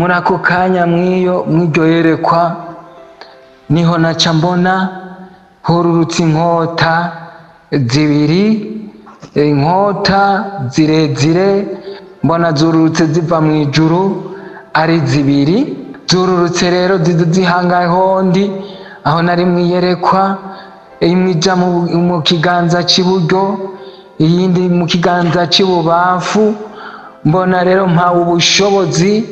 muri ako kanya mw'iryo yerekwa niho naca mbona hururutse inkota zibiri, inkota zirezire mbona zururutse ziva mu ijuru ari zibiri, zururutse rero zihangaye hondi aho nari mwiyerekwa, imwe ija mu kiganza cy'iburyo iyindi mu kiganza cy'ibubamfu. Mbona rero mpawe ubushobozi,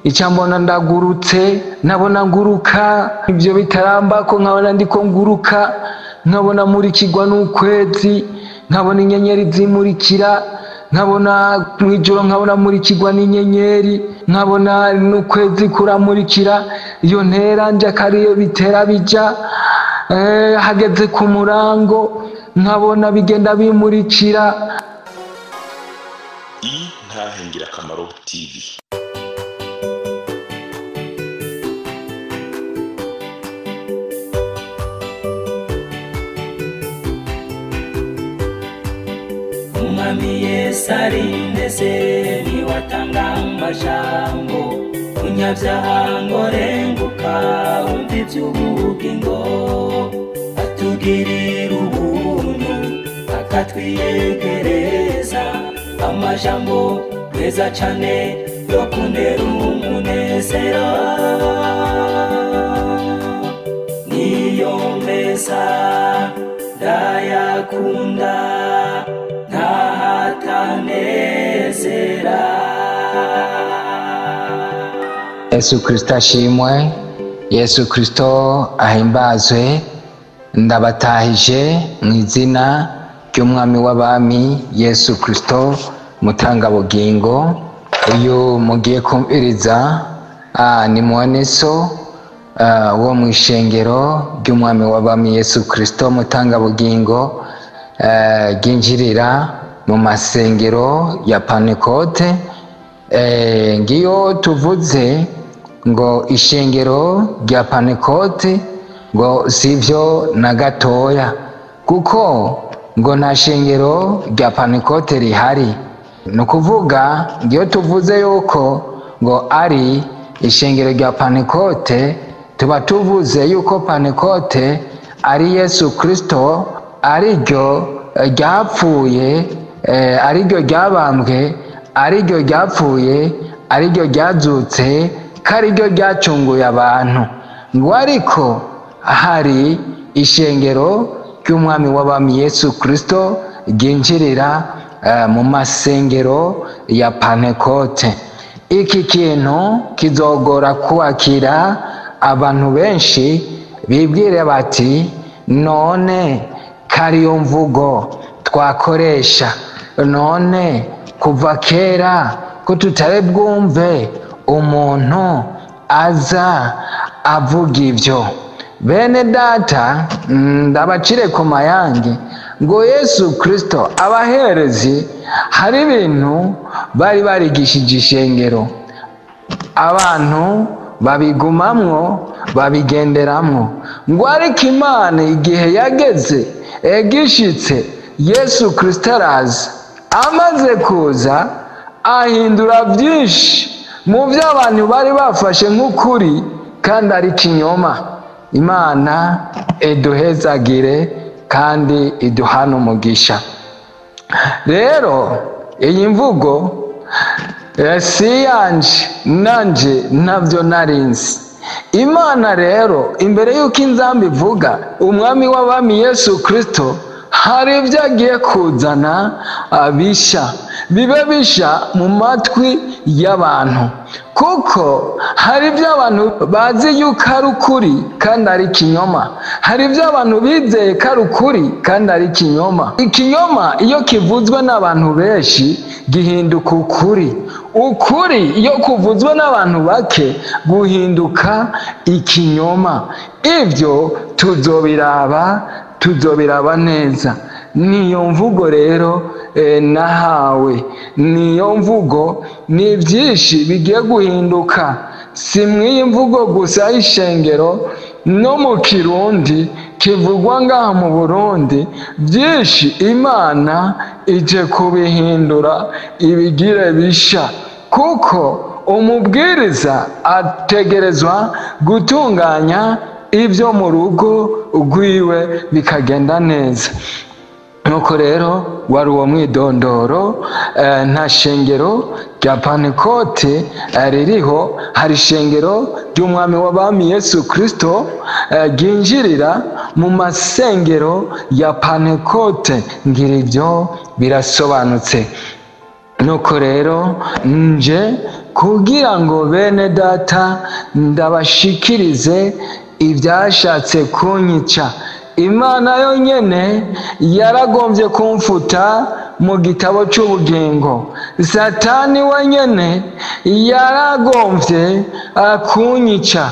ica mbona ndagurutse, nabona nguruka ibyo bitarambako, nkabona ndiko nguruka, nkabona murikirwa n'ukwezi, nkabona inyenyeri zimurikira, nkabona mwijoro nkabona murikirwa n'inyenyeri, nkabona n'ukwezi kuramurikira. Iyo ntera nja kariyo bitera bija, hageze ku murango nkabona bigenda bimurikira. Intahe Ngirakamaro TV. Umwami Yesu arindeze niwatanga amajambo, umunyabyaha ngo renguka umva iby'ubugingo, atugirira ubuntu akatwiyegereza, amajambo meza cyane yo kuntera umunezero, niyo meza ndayakunda ntahatanezera. Yesu Kristo ashimwe, Yesu Kristo ahimbazwe. Ndabatahije mu izina ry'umwami w'abami Yesu Kristo mutangabugingo. Uyu mugiye kumviriza ni Mwoneso wo mu ishengero ry'umwami w'abami Yesu Kristo mutangabugingo ginjirira mu masengero ya Pentecote. Ngiyo tuvuze ngo ishengero rya Pentecote ngo sivyo na gatoya, kuko ngo nta shengero rya Pentecote rihari. Nukuvuga ngiyo tuvuze yuko ngo ari ishengero rya Pentecote, tuba tuvuze yuko Pentecote ari Yesu Kristo, ariryo ryapfuye, ariryo ryabambwe, ariryo ryapfuye, ariryo ryazutse, kariryo ryacunguye abantu. Ngo ariko hari ishengero ry'umwami w'abami Yesu Kristo ryinjirira mu masengero ya Pentecote. Iki kintu kizogora kwakira abantu benshi bibwire bati none kariyo mvugo twakoresha, none kuva kera ko tutari bwumve umuntu aza avuga ibyo. Bene data, ndabacire ku mayange ngo Yesu Kristo abaherezi hari ibintu bari barigishije ishengero, abantu babigumamwo babigenderamwo. Ngo ariko Imana igihe yageze egishitse, Yesu Kristo araza, amaze kuza ahindura byinshi mu byo abantu bari bafashe nk'ukuri kandi ari kinyoma. Imana eduhezagire kandi iduhana umugisha. Rero iyi mvugo si yanje, nanje ntabyo narinzi. Imana rero imbere y'uko inzamba ivuga umwami w'abami Yesu Kristo, hari ibyo agiye kuzana bisha, bibe bisha mu matwi y'abantu, kuko hari ibyo abantu bazi yuko ari ukuri kandi ari kinyoma. Hari ibyo abantu bizeye ko ari ukuri kandi ari kinyoma. Ikinyoma iyo kivuzwe n'abantu benshi gihinduka ukuri, ukuri iyo kuvuzwe n'abantu bake guhinduka ikinyoma. Ibyo tuzobiraba neza. Niyo mvugo rero nahawe, niyo mvugo ni byinshi bigiye guhinduka, si mw'iyi mvugo gusa y'ishengero, no mu Kirundi kivugwa ngaha mu Burundi, byinshi Imana ije kubihindura ibigire bisha, kuko umubwiriza ategerezwa gutunganya ibyo mu rugo rwiwe bikagenda neza. Nuko rero wari uwo mwidondoro. Nta shengero rya Pantekote ririho, hari ishengero ry'umwami w'abami Yesu Kristo ryinjirira mu masengero ya Pantekote. Ngira ibyo birasobanutse. Nuko rero nje kugira ngo bene data ndabashikirize ibyashatse kunyica. Imana yonyene yaragombye kumfuta mu gitabo cy'ubugingo. Satani wenyene yaragombye kunyica.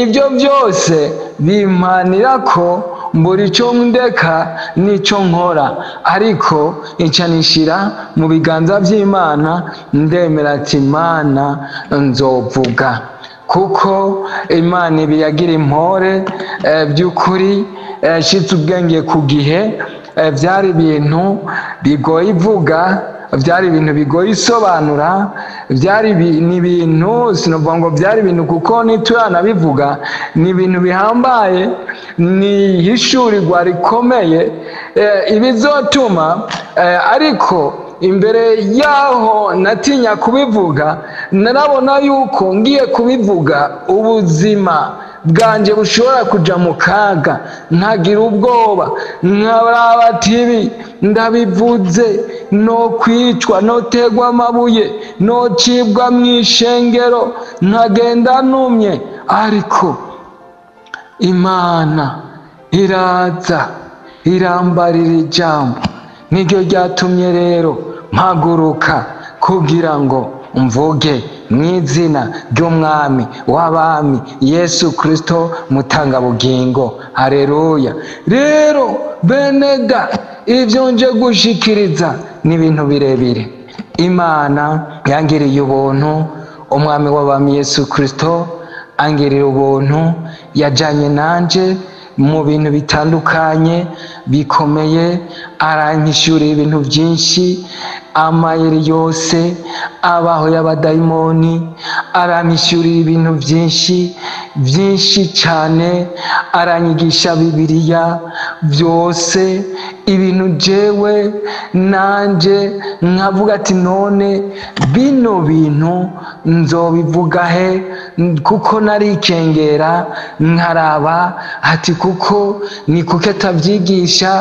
Ibyo byose bimpanira ko mburi cyo ndeka n'icyo nkora, ariko nshira mu biganza by'Imana. Ndemera ati Imana nzovuga, kuko Imana ibiyagira impore by'ukuri. Shitse ubwenge ku gihe, byari ibintu bigoye ivuga, byari ibintu bigoye isobanura, byari ibintu sinovuga ngo byari ibintu kuko nituyanabivuga ni ibintu bihambaye, ni hishurirwa rikomeye ibizotuma, ariko imbere yaho natinya kubivuga. Narabona yuko ngiye kubivuga ubuzima bwanje bushobora kuja mu kaga, ntagira ubwoba, nkaraba ati ibi ndabivuze no kwicwa, no tegwa amabuye, no cibwa mw'ishengero, nkagenda numye. Ariko Imana iraza irambarira ijambo, niryo ryatumye rero mpaguruka kugira ngo mvuge mw'izina ry'umwami w'abami Yesu Kristo mutangabugingo. Haleluya. Rero beneda, ibyo nje gushikiriza ni ibintu birebire. Imana yangiriye ubuntu, umwami w'abami Yesu Kristo angirira ubuntu, yajanye nanje mu bintu bitandukanye bikomeye, aranyishurira ibintu byinshi, amayeri yose abaho y'abadayimoni, aranyishurira ibintu byinshi cyane, aranyigisha Bibiliya byose, ibintu jewe nanje nkavuga ati none bino bintu nzobivuga he, kuko narikengera nkaraba ati kuko ni kuko atabyigisha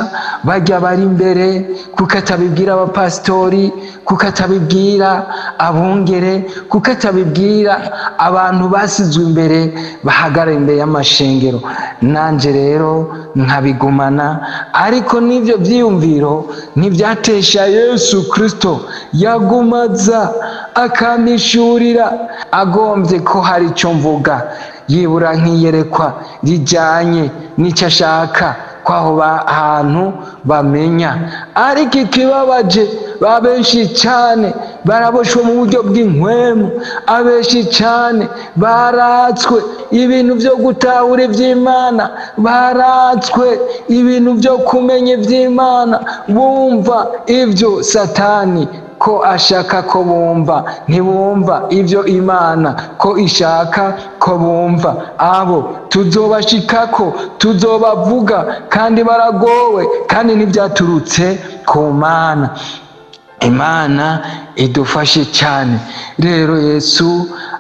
bajya bari imbere, kuko atabibwira abapasitori, kuko atabibwira abungere, kuko atabibwira abantu basizwe imbere bahagarara imbere y'amashengero. Nanje rero nkabigumana, ariko n'ibyo byiyumviro ntibyatesha Yesu Kristo, yagumaza akamishurira, agombye ko hari icyo mvuga, yibura nk'iyerekwa rijyanye n'icyo ashaka kwaho ahantu bamenya. Ariko ikibabaje, babenshi cyane baraboshwe mu buryo bw'inkwemu, abenshi cyane baratswe ibintu byo gutahura iby'Imana, baratswe ibintu byo kumenya iby'Imana, bumva ibyo Satani ko ashaka ko bumva, ntibumva ibyo Imana ko ishaka ko bumva. Abo tuzobashikako, tuzobavuga, kandi baragowe, kandi ntibyaturutse ku Mana. Imana idufashe cyane. Rero Yesu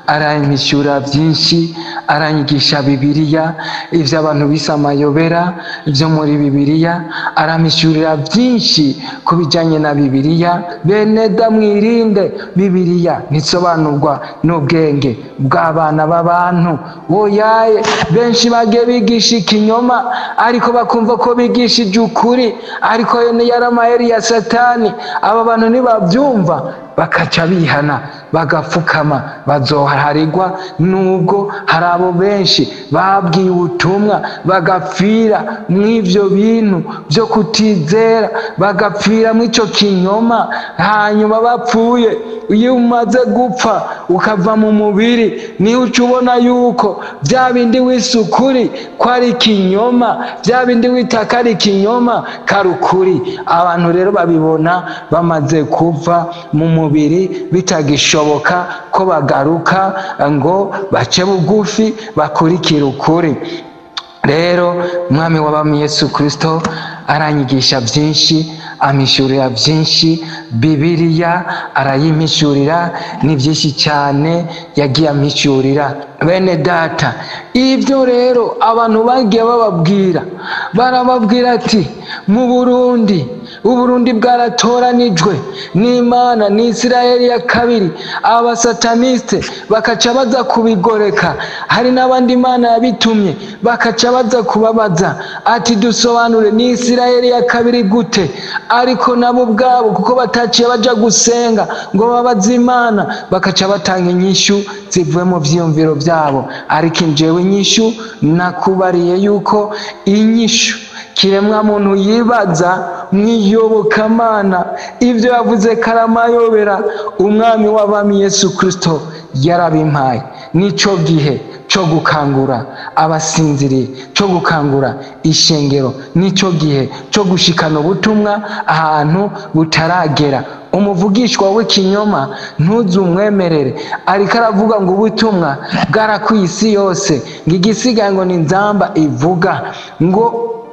aranyishyura byinshi, aranyigisha Bibiliya, ibyo abantu bisa amayobera byo muri Bibiliya, aramishyurira byinshi ku bijyanye na Bibiliya. Beneda, mwirinde Bibiliya ntisobanurwa n'ubwenge bw'abana b'abantu. Oyaye, benshi bagiye bigisha ikinyoma, ariko bakumva ko bigishije ukuri, ariko yari amayeri ya Satani. Aba bantu nibabyumva bakaca bihana, bagapfukama, bazoharigwa. Nubwo hari abo benshi babwiye ubutumwa bagapfira mw'ivyo bintu byo kutizera, bagapfira mw'icyo kinyoma, hanyuma bapfuye, iyo umaze gupfa ukava mu mubiri, niho uca ubona yuko bya bindi wisukuri ko ari ikinyoma, bya bindi witaka ari ikinyoma kari ukuri. Abantu rero babibona bamaze kuva mu mubiri. mubiri bitagishoboka ko bagaruka ngo bace bugufi bakurikire ukuri. Rero umwami w'abami Yesu Kristo aranyigisha byinshi, amishurira byinshi, Bibiliya arayimishurira, ni byinshi cyane yagiye amishurira. Bene data, ibyo rero abantu bagiye barababwira ati mu Uburundi bwaratoranijwe n'Imana, ni Isirayeli ya kabiri, abasataniste bakaca baza kubigoreka. Hari n'abandi Imana yabitumye bakaca baza kubabaza ati dusobanure ni Isirayeli ya kabiri gute? Ariko nabo ubwabo kuko bataciye baja gusenga ngo babaze Imana, bakaca batanga inyishu zivuye mu vyiyumviro byabo. Ariko njyewe inyishu nakubariye yuko inyishu kiremwa muntu yibaza mwiyobokamana, ibyo yavuze karamayobera, umwami w'abami Yesu Kristo yarabimpaye. Nico gihe cyo gukangura abasinziriye, cyo gukangura ishengero, nico gihe cyo gushikana ubutumwa ahantu butaragera. Umuvugishwa w'ikinyoma ntuzumwemerere, ariko aravuga ngo ubutumwa bwarakwiye isi yose, ngo igisigaye ngo ni nzamba ivuga. Ngo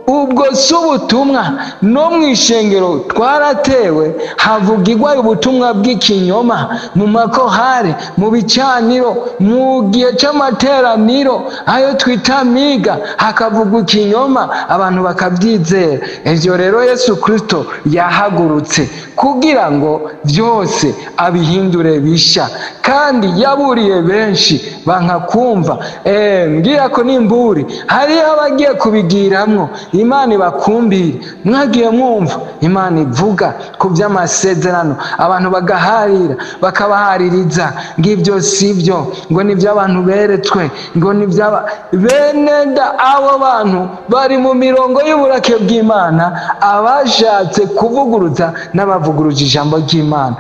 ubwo si ubutumwa, no mu ishengero twaratewe havugirwa ubutumwa bw'ikinyoma, mu makohare, mu bicaniro, mu gihe cy'amateraniro ayo twita miga, hakavugwa ikinyoma abantu bakabyizera. Ivyo rero Yesu Kristo yahagurutse kugira ngo byose abihindure bisha, kandi yaburiye benshi banka kumva. Mbwira ko nimburi hariho abagiye kubigiramwo Imana ibakumbire. Mwagiye mwumva Imana ivuga ku by'amasezerano, abantu bagaharira bakabahaririza ngo ibyo sibyo, ngo nibyo abantu beretswe, ngo nibyo beneda. Abo bantu bari mu mirongo y'uburake bw'Imana, abashatse kuvuguruza n'abavuguruje ijambo ry'Imana,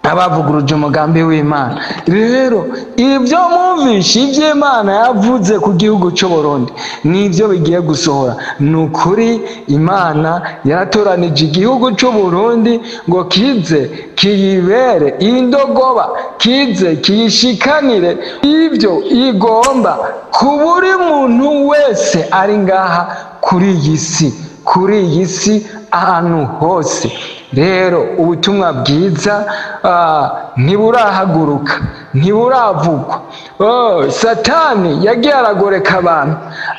abavuguruje umugambi w'Imana. Rero ibyo mwumvishe iby'Imana yavuze ku gihugu cy'u Burundi nibyo bigiye gusohora. Ni ukuri Imana yaratoranije igihugu cy'u Burundi ngo kize kiyibere indogoba, kize kiyishikanire ibyo igomba ku buri muntu wese ari ngaha kuri iyi si ahantu hose. Rero ubutumwa bwiza ntiburahaguruka, ntiburavugwa. Satani yagiye aragoreka abantu,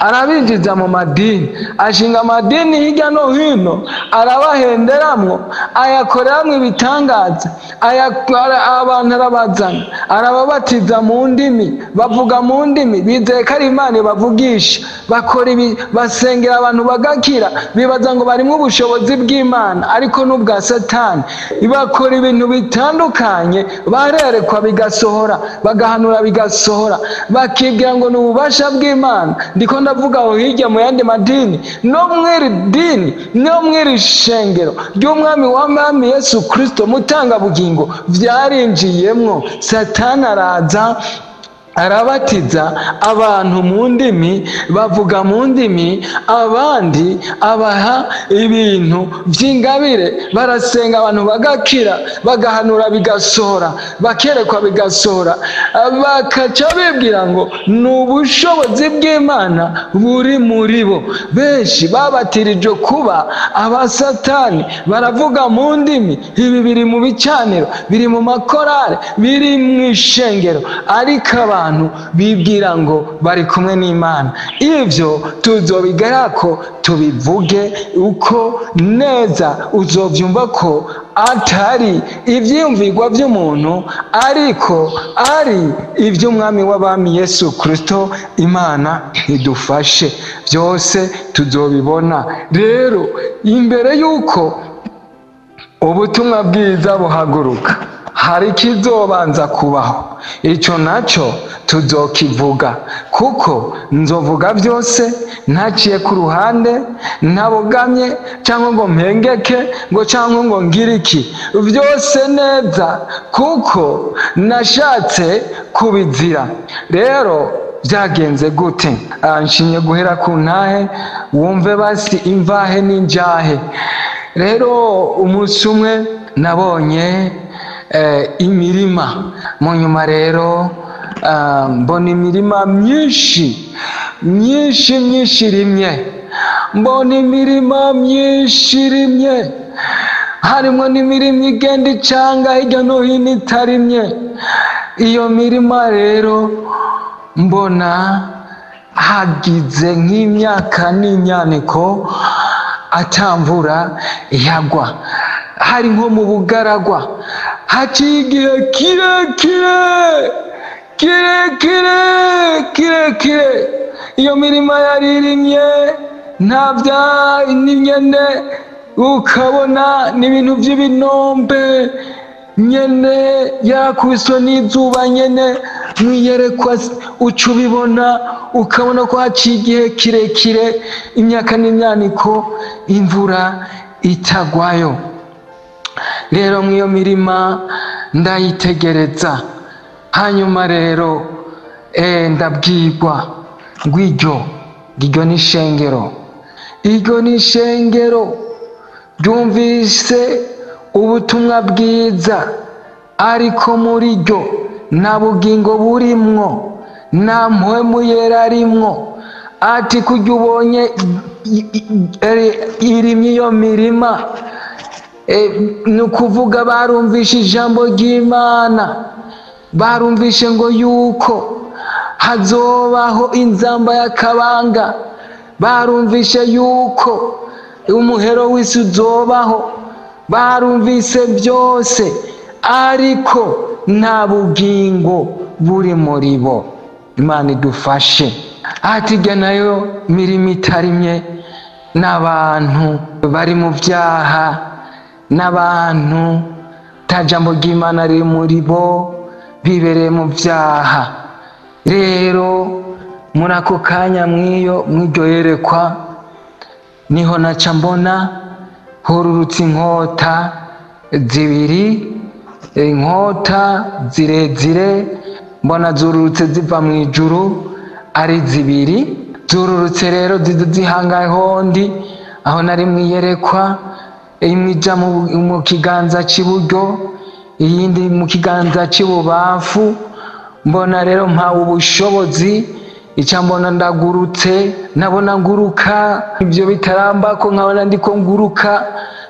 arabinjiza mu madini, ashinga amadini hirya no hino, arabahenderamwo, ayakoreramwo ibitangaza, abantu arabazana, arababatiza mu ndimi, bavuga mu ndimi, bizeye ko ari Imana bavugisha, bakora ibi, basengera abantu bagakira, bibaza ngo barimo ubushobozi bw'Imana, ariko n'ubwa Satani. Bakora ibintu bitandukanye, barerekwa bigasohora, bagahanura bigasohora, bakibwira ngo ni ububasha bw'Imana. Ndiko ndavuga aho hirya mu yandi madini, no mwiri dini, no mwiri shengero ry'umwami w'abami Yesu Kristo mutanga bugingo vyarinjiyemwo. Satani araza arabatiza abantu mu ndimi, bavuga mu ndimi, abandi abaha ibintu by'ingabire, barasenga abantu bagakira, bagahanura bigasohora, bakerekwa bigasohora, bakaca bibwira ngo ni ubushobozi bw'Imana buri muri bo. Benshi babatirijwe kuba abasatani, baravuga mu ndimi. Ibi biri mu bicaniro, biri mu makorale, biri mu ishengero, ariko abantu bibwira ngo bari kumwe n'Imana. Ibyo tuzobigarako tubivuge uko neza, uzovyumva ko atari ivyiyumvirwa by'umuntu, ariko ari iby'umwami w'abami Yesu Kristo. Imana idufashe, byose tuzobibona. Rero imbere yuko ubutumwa bwiza buhaguruka, hari kizobanza kubaho. Icyo nacyo tuzokivuga, kuko nzovuga byose ntaciye ku ruhande, ntabogamye cyangwa ngo mpengeke ngo cyangwa ngo ngiriki, byose neza, kuko nashatse kubizira. Rero byagenze gute? Nshimye guhera ku ntahe, wumve basi imvahe n'injahe. Rero umunsi umwe nabonye imirima. Mu nyuma rero mbona imirima myinshi irimye, mbona imirima myinshi irimye, harimo n'imirima igenda icanga hirya no hino itarimye. Iyo mirima rero mbona hagize nk'imyaka n'imyaniko atamvura yagwa, hari nko mu bugaragwa, haciye igihe kirekire iyo mirima yaririmye nta nyene, ukabona n'ibintu by'ibinombe nyene yakubiswe n'izuba nyene, mwiyerekwa uca ubibona, ukabona ko haciye igihe kirekire, imyaka n'imyaniko imvura itagwayo. Rero mw'iyo mirima ndayitegereza, hanyuma rero ndabwirwa ngo iryo ni ishengero, iryo ni ishengero ryumvise ubutumwa bwiza, ariko muri ryo nta bugingo burimwo, nta mpwemu yera arimwo. Ati kurya ubonye irimye iyo mirima, ni ukuvuga barumvishe ijambo ry'Imana, barumvishe ngo yuko hazobaho inzamba y'akabanga, barumvishe yuko umuhero w'isi uzobaho, barumvise byose, ariko nta bugingo buri muri bo. Imana idufashe. Hatirya nayo mirimo itarimye, n'abantu bari mu byaha, n'abantu nta jambo ry'Imana riri muri bo, bibereye mu byaha. Rero muri ako kanya mw'iryo yerekwa niho naca mbona hururutse inkota zibiri, inkota zirezire, mbona zururutse ziva mu ijuru ari zibiri, zururutse rero zihangaye hondi aho nari mwiyerekwa, imwe ija mu kiganza cy'iburyo, iyindi mu kiganza cy'ibubafu. Mbona rero mpawe ubushobozi, ica mbona ndagurutse, nabona nguruka, ibyo bitarambako nkabona ndiko nguruka,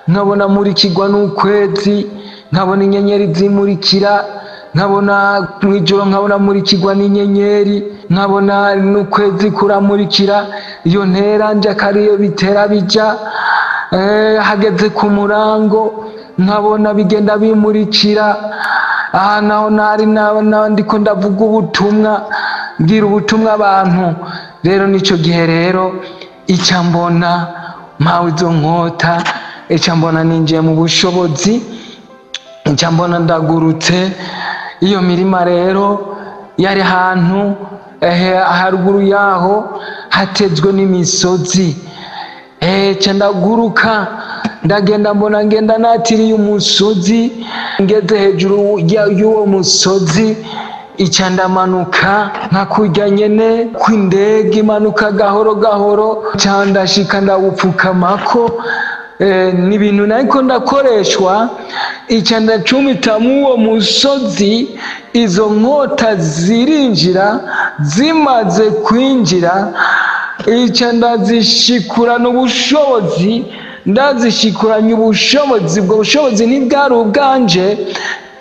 nkabona murikirwa n'ukwezi, nkabona inyenyeri zimurikira, nkabona mw'ijoro nkabona murikirwa n'inyenyeri, nkabona n'ukwezi kuramurikira. Iyo ntera nje akariyo bitera bija, hageze ku murango nkabona bigenda bimurikira. Aha naho nari ndiko ndavuga ubutumwa, mbwira ubutumwa abantu. Rero nico gihe rero ica mbona mpawe izo nkota, ica mbona ninjiye mu bushobozi, ica mbona ndagurutse. Iyo mirima rero yari ahantu haruguru yaho hatezwe n'imisozi, ca ndaguruka ndagenda, mbona ngenda natiriye umusozi, ngeze hejuru y'uwo musozi ica ndamanuka nka kurya nyene kw'indege imanuka gahoro gahoro, ca ndashika ndawupfukamako. N'ibintu nariko ndakoreshwa, ica ndacumita mw'uwo musozi, izo nkota zirinjira, zimaze kwinjira ica ndazishikurana ubushobozi, ndazishikuranye ubushobozi. Ubwo bushobozi ntibwari ubwanje,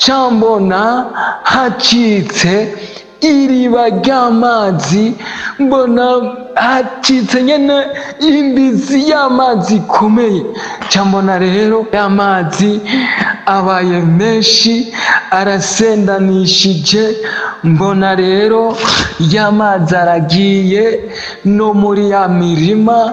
ca mbona hacitse iriba ry'amazi, mbona hacitse nyene imbizi y'amazi ikomeye. Ca mbona rero y'amazi abaye menshi, arasendanishije. Mbona rero y'amazi aragiye no muri ya mirima.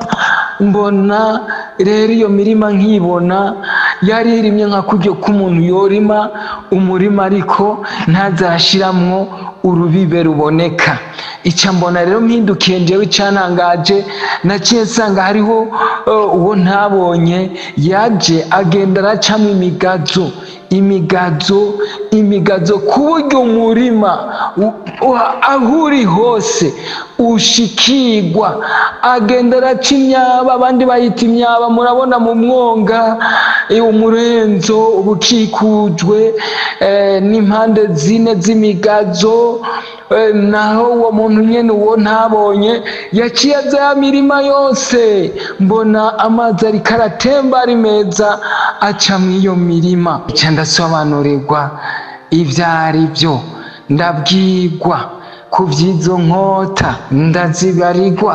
Mbona rero iyo mirima nkibona yari irimye nka kuryo k'umuntu yorima umurima, ariko ntazashiramwo urubibe ruboneka. icya mbona rero mpindukiye njyewe icyantangaje, naciye nsanga hariho uwo ntabonye yaje agenda aracamo imigazo ku buryo umurima aho uri hose ushikirwa, agenda araca imyaba, abandi bayita imyaba, murabona mu mwonga umurenzo uba ukikujwe n'impande zine z'imigazo. Naho uwo muntu nyene uwo ntabonye yaciye aza ya mirima yose, mbona amazi ariko aratemba ari meza aca mw'iyo mirima. Nca ndasobanurirwa ivyo ari byo, ndabwirwa ku vy'izo nkota, ndazibarirwa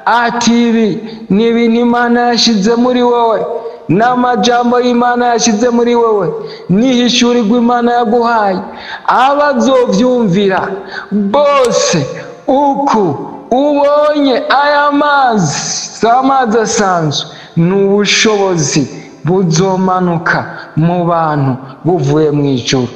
ati ibi ni ibintu Imana yashize muri wowe, n'amajambo y'Imana yashize muri wowe, nihishurirwa Imana yaguhaye. Abazovyumvira bose uku ubonye aya mazi, si amazi asanzwe, ni ubushobozi buzomanuka mu bantu buvuye mu ijuru.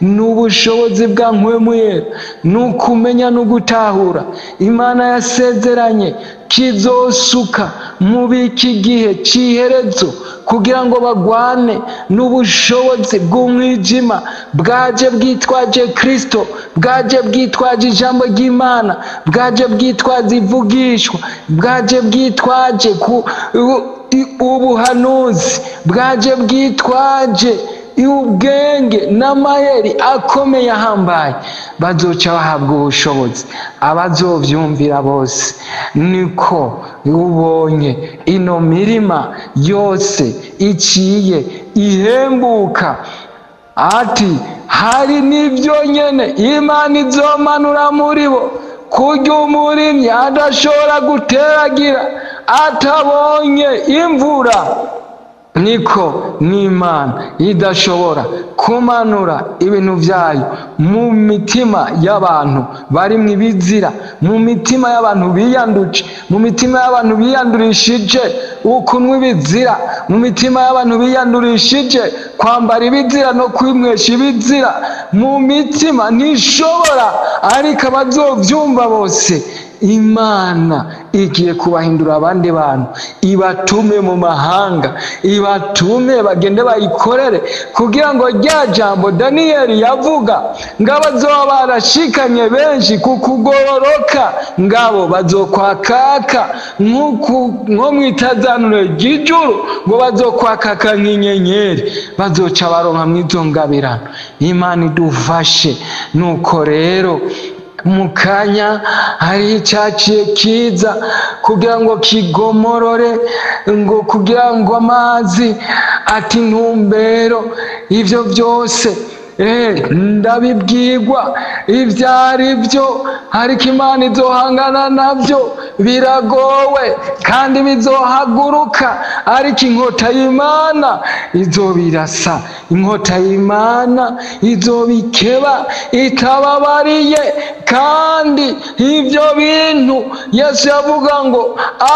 Ni ubushobozi bwa mpwemu yera, ni ukumenya no gutahura Imana yasezeranye kizosuka mu biki gihe c'iherezo, kugira ngo bagwane n'ubushobozi bw'umwijima bwaje bwitwaje Kristo, bwaje bwitwaje ijambo ry'Imana, bwaje bwitwaje ivugishwa, bwaje bwitwaje ubuhanuzi, bwaje bwitwaje ubwenge n'amayeri akomeye ahambaye. Bazoca bahabwa ubushobozi abazovyumvira bose. Niko ubonye ino mirima yose iciye ihembuka, ati hari n'ivyo nyene Imana izomanura muri bo, kurya umurimyi adashobora guteragira atabonye imvura, niko n'Imana idashobora kumanura ibintu vyayo mu mitima y'abantu bari mw'ibizira, mu mitima y'abantu biyanduje, mu mitima y'abantu biyandurishije ukunywa ibizira, mu mitima y'abantu biyandurishije kwambara ibizira no kwimwesha ibizira. Mu mitima ntishobora, ariko abazovyumva bose Imana igiye kubahindura abandi bantu, ibatume mu mahanga, ibatume bagende bayikorere, kugira ngo rya jambo Daniyeli yavuga ngo abazoba barashikanye benshi ku kugororoka ngabo bazokwakaka nko mw'itazaniro ry'ijuru, ngo bazokwakaka nk'inyenyeri, bazoca baronka mw'izo ngabirano. Imana idufashe. Nuko rero mu kanya hariho icyaciye kiza kugira ngo kigomorore, ngo kugira ngo amazi ati ntumbero ivyo byose ndabibwirwa ivyo ari byo, ariko Imana izohangana navyo, biragowe kandi bizohaguruka, ariko inkota y'Imana izobirasa, inkota y'Imana izobikeba itababariye. Kandi ivyo bintu Yesu yavuga ngo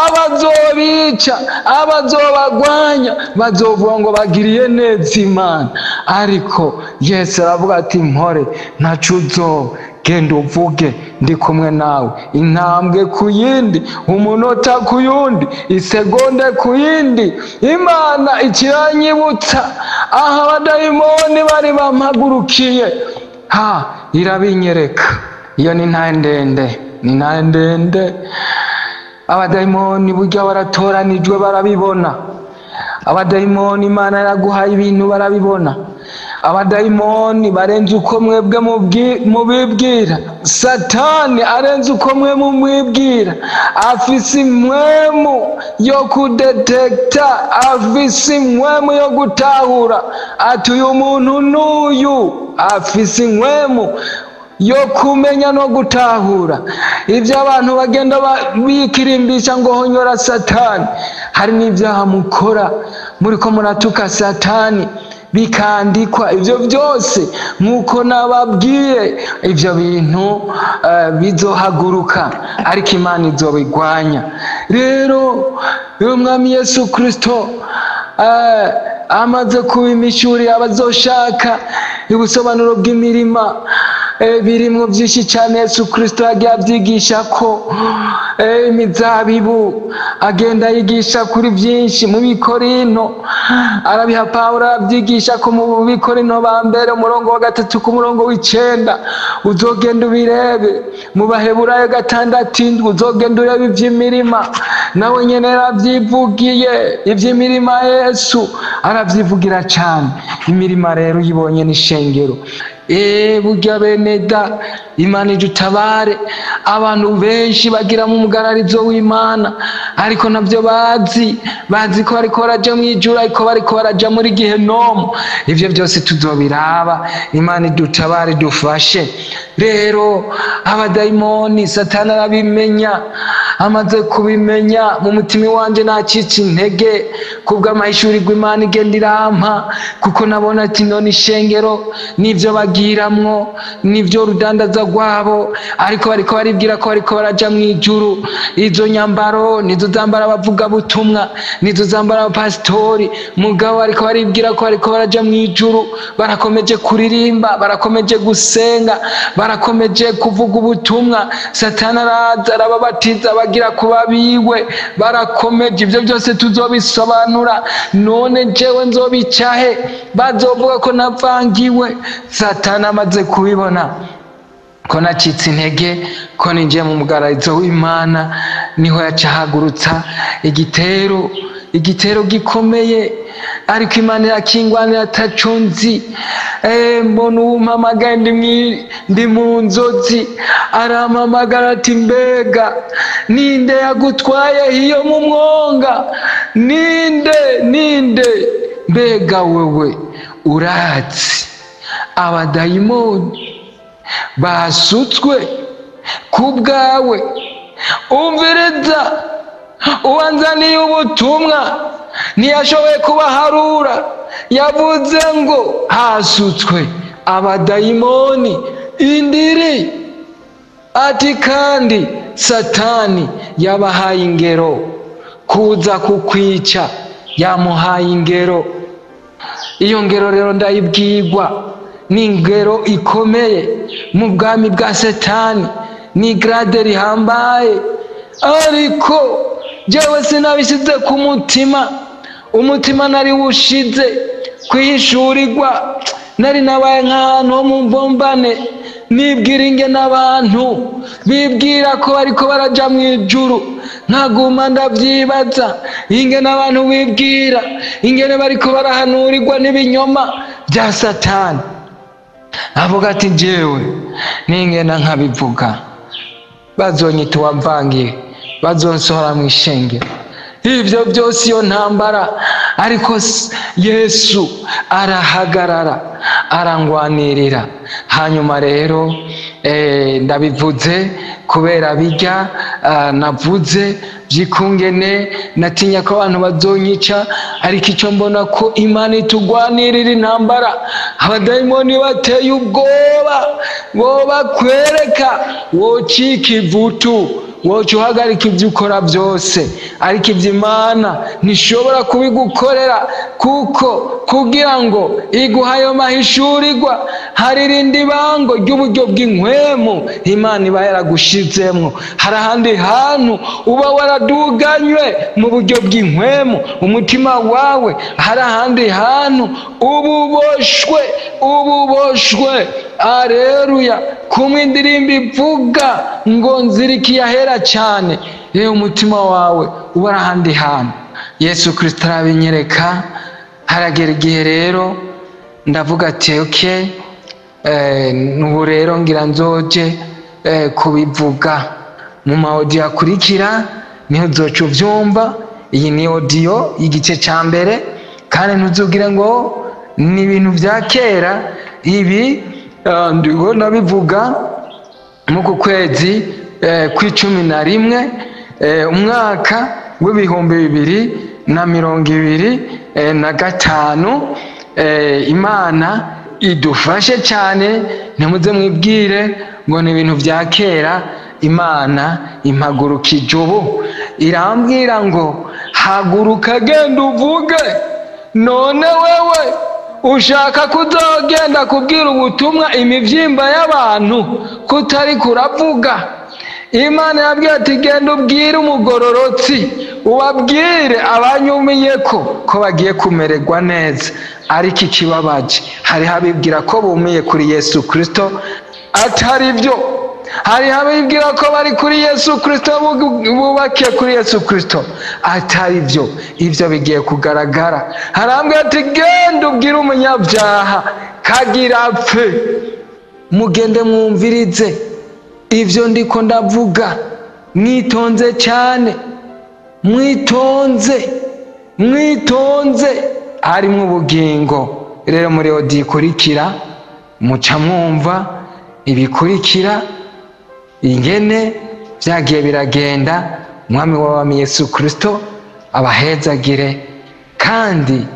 abazobica, abazobagwanya bazovuga ngo bagiriye neza Imana, ariko Yesu aravuga ati mpore ntaco uzoba, genda uvuge ndi kumwe nawe, intambwe ku yindi, umunota ku yundi, isegonde ku yindi. Imana ikiranyibutsa aho abadayimoni bari bampagurukiye, irabinyereka. Iyo ni ntaye ndende, abadayimoni burya baratoranijwe, barabibona. Abadayimoni Imana yaraguhaye ibintu barabibona. Abadayimoni barenze uko mwebwe mubibwira, Satani arenze uko mwe mumwibwira, afise impwemu yo kudetekta, afise impwemu yo gutahura ati uyu muntu n'uyu, afise impwemu yo kumenya no gutahura ivyo abantu bagenda bikirimbisha ngo honyora Satani. Hari n'ivyaha mukora muriko muratuka Satani, bikandikwa. Ivyo byose nk'uko nababwiye, ivyo bintu bizohaguruka, ariko Imana izobigwanya. Rero Umwami Yesu Kristo amaze kubimishurira abazoshaka ubusobanuro bw'imirima birimwo byinshi cyane. Yesu Kristo yagiye abyigisha ko imizabibu, agenda yigisha kuri byinshi mu Bikorinto, arabiha Pawulo abyigisha ko mu Bikorinto ba mbere umurongo wa 3 ku murongo w'9 uzogenda ubirebe, mu Baheburayo 6 uzogenda urebe iby'imirima. Nawe nyene yaravyivugiye iby'imirima, Yesu aravyivugira cyane. Imirima rero uyibonye n'ishengero. Burya bene da, Imana idutabare. Abantu benshi bagira mu mugararizo w'Imana, ariko nabyo bazi ko bariko baraja mu ijuru, ariko bariko baraja muri Gehenomu. Ivyo byose tuzobiraba. Imana idutabare, dufashe. Rero abadayimoni Satani arabimenya, amaze kubimenya mu mutima wanje nacitse intege kubw'amahishurirwa Imana igenda irampa, kuko nabona ati none ishengero nivyo bagiramwo, nivyo rudandaza rwabo, ariko bariko baribwira ko bariko baraja mu ijuru. Izo nyambaro nizo zambara abavuga butumwa, nizo zambara abapasitori, mugabo ariko baribwira ko bariko baraja mu ijuru. Barakomeje kuririmba, barakomeje gusenga, barakomeje kuvuga ubutumwa. Satani araza arababatiza bagira kuba biwe, barakomeje. Ivyo byose tuzobisobanura. None jewe nzobicahe? Bazovuga ko navangiwe. Satani amaze kubibona ko nacitse intege, ko ninjiye mu mugararizo w'Imana, niho yacahagurutsa igitero gikomeye. Ariko Imana irakingwanira ataco nzi. Mbona uwumpamagaye ndi mu nzozi, arampamagara ati mbega ninde yagutwaye iyo mu mwonga? Ninde? Mbega wewe urazi abadayimoni basutswe ku bwawe? Umviriza, uwanzaniye ubutumwa ntiyashoboye kubaharura, yavuze ngo hasutswe abadayimoni indiri. Ati kandi Satani yabahaye ingero kuza kukwica, yamuhaye ingero. Iyo ngero rero ndayibwirwa, ni ingero ikomeye mu bwami bwa Satani, ni grade rihambaye. Ariko jewe sinabisize ku umutima nari wushize kwihishurirwa. Nari nabaye nk'ahantu ho mu mbombane, nibwira ingene abantu bibwira ko bariko baraja mu ijuru. Nkaguma ndavyibaza ingene abantu bibwira, ingene bariko barahanurirwa n'ibinyoma bya Satani. Avuga ati jewe ningena nkabivuga bazonyita uwamvangiye, bazonsohora mu ishengero. Ivyo byose iyo ntambara, ariko Yesu arahagarara arangwanirira. Hanyuma rero ndabivuze kubera bijya navuze byikungene natinya ko abantu bazonyica, ariko icyo mbona ko Imana itugwanirira intambara. Abadayimoni bateye ubwoba, bo bakwereka wocika ivutu, woca uhagarika ibyo ukora byose, ariko iby'Imana ntishobora kubigukorera, kuko kugira ngo iguha ayo mahishurirwa hari irindi bango ry'uburyo bw'inkwemu Imana iba yaragushizemwo. Hari ahandi hantu uba waraduganywe mu buryo bw'inkwemu umutima wawe, hari ahandi hantu ububoshwe. Aleluya. Kumwe indirimbo ivuga ngo nzirikiye ahera cyane, umutima wawe uba ahandi hantu. Yesu Kristo arabinyereka. Haragera igihe rero ndavuga ati okay, nubu rero ngira nzoje kubivuga mu audio akurikira, niho uzoca uvyumva. Iyi ni audio y'igice ca mbere, kandi ntuzugire ngo ni ibintu vya kera. Ibi ndiho nabivuga mu kwezi kwa11 umwaka w'2025. Imana idufashe cyane, ntimuze mwibwire ngo ni ibintu vya kera. Imana impagurukije ubu, irambwira ngo haguruka genda uvuge. None wewe ushaka kuzogenda kubwira ubutumwa imivyimba y'abantu kutari kuravuga. Imana yabwiye ati genda ubwire umugororotsi, ubabwire abanyumiye ko bagiye kumererwa neza. Ariko ikibabaje, hariho abibwira ko bumiye kuri Yesu Kristo atari byo. Hariho abibwira ko bari kuri Yesu Kristo, bubakiye kuri Yesu Kristo atari byo. Ibyo bigiye kugaragara. Harambwira ati genda ubwire umunyabyaha kagira apfe. Mugende mwumvirize ivyo ndiko ndavuga, mwitonze cyane, mwitonze harimwo ubugingo. Rero muri odikurikira muca mwumva ibikurikira ingene vyagiye biragenda. Umwami w'abami Yesu Kristo abahezagire kandi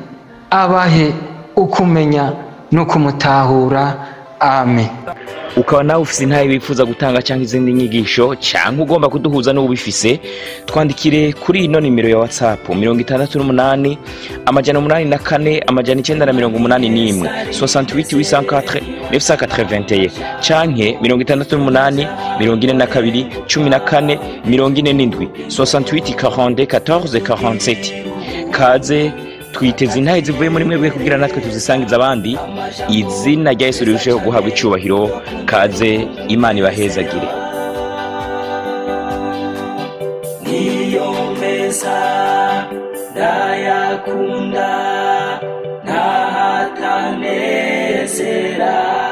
abahe ukumenya no kumutahura. Amen. Ukaba nawe ufise intahe bifuza gutanga cyangwa izindi nyigisho cyangwa ugomba kuduhuza n'ubifise, twandikire kuri ino nimero ya WhatsApp 68 884 981 68 804 canke 68 42 14 47 68 42 14 47. Kaze twiteze intahe zivuye muri mwebwe kugira natwe tuzisangiza abandi. Izina rya Yesu rirusheho guhabwa icyubahiro. Kaze, Imana ibahezagire. niyo meza ndayakunda ntahatanezera.